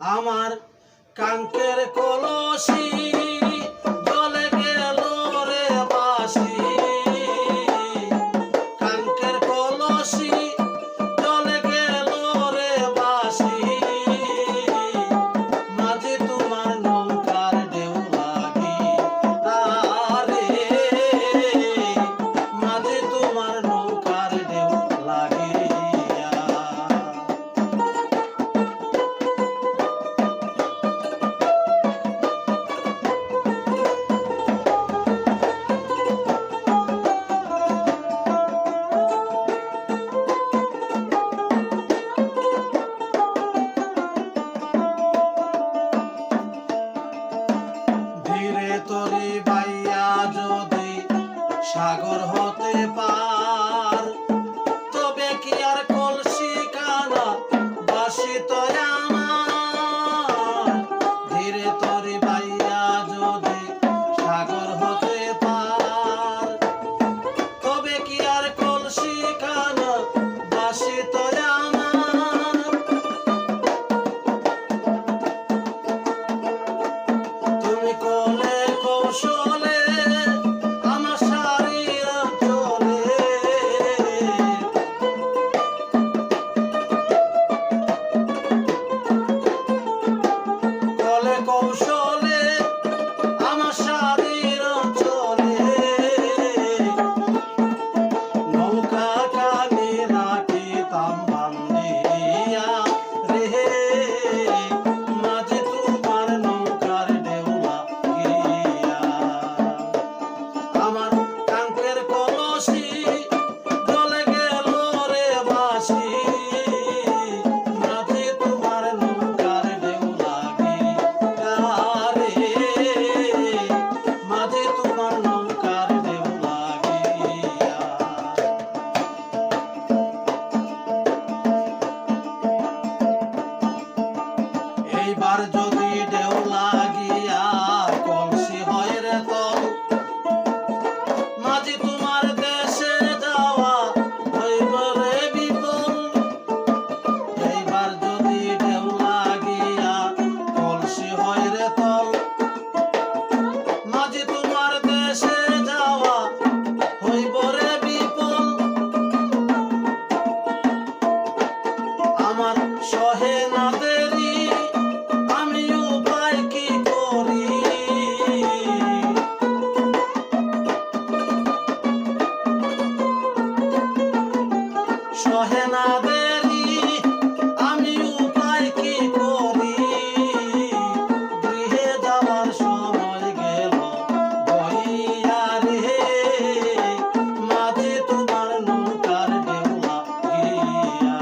আমার কাঙ্কের কলসি জলে গেল রে বাসি, কাঙ্কের কলসি জলে গেল রে বাসি, মাঝে তোমার নৌকার ঢেউ লাগিয়া রে, মাঝে তোমার নৌকার ঢেউ লাগিয়া। ধীরে তরি বাইয়া যদি সাগর হতে পার, তবে কি আর কলসি কানা বাসি তো আমার। ধীরে তরি বাইয়া যদি সাগর হতে পার, তবে কি আর কলসি কানা বাসি তো আমার। তুমি কোলে কৌশলে আমার শাড়ির চলে, কোলে কৌশলে আমার শাড়ির চলে, নৌকা কানে রাখিতাম বান্ধিয়া রে, মাঝে তোমার নৌকার ঢেউ লাগিয়া। আমার কাঙ্কের কলসি জলে গেল রে বাসি, মাঝে তোমার নৌকার ঢেউ লাগিয়া রে, মাঝে তোমার নৌকার ঢেউ লাগিয়া। এইবার যদি ঢেউ লাগিয়া কলসি হয় রে তল, মাঝি তোমার দেশে যাওয়া হইব রে বিপদ। এইবার যদি ঢেউ লাগিয়া কলসি হয় রে তল, মাঝি তোমার দেশে যাওয়া হইব রে বিপদ। আমার সহে না দেরি, আমি উপায় কি করি। সহে না দেরি, আমি উপায় কি করি। গৃহে যাওয়ার সময় গেল বইয়া রে, মাঝে তোমার নৌকার ঢেউ লাগিয়া।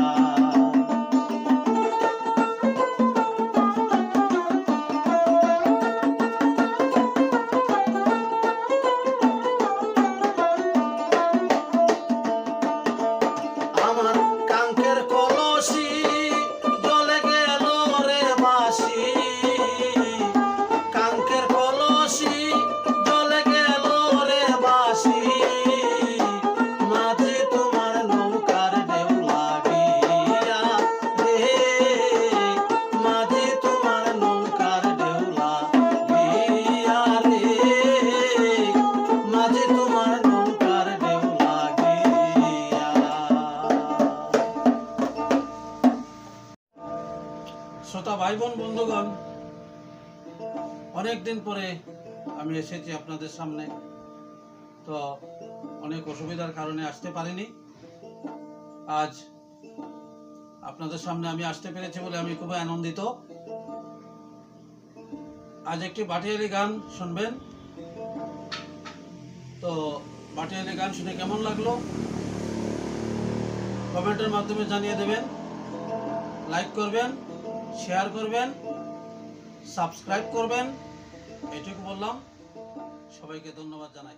আমার কাঙ্কের কলসি জলে গেল রে বাসি, কাঙ্কের কলসি জলে গেল রে বাসি, মাঝে তোমার নৌকার ঢেউ লাগিয়া রে, মাঝে তোমার নৌকার ঢেউ লাগিয়া রে, মাঝে তোমার নৌকার ঢেউ লাগিয়া। শ্রোতা ভাই বোন বন্ধুগণ, অনেকদিন পরে আমি এসেছি আপনাদের সামনে। তো অনেক অসুবিধার কারণে আসতে পারিনি। আজ আপনাদের সামনে আমি আসতে পেরেছি বলে আমি খুবই আনন্দিত। আজ একটি ভাটিয়ালি গান শুনবেন। তো ভাটিয়ালি গান শুনে কেমন লাগলো কমেন্টের মাধ্যমে জানিয়ে দেবেন। লাইক করবেন, শেয়ার করবেন, সাবস্ক্রাইব করবেন। এইটুকু বললাম। সবাইকে ধন্যবাদ জানাই।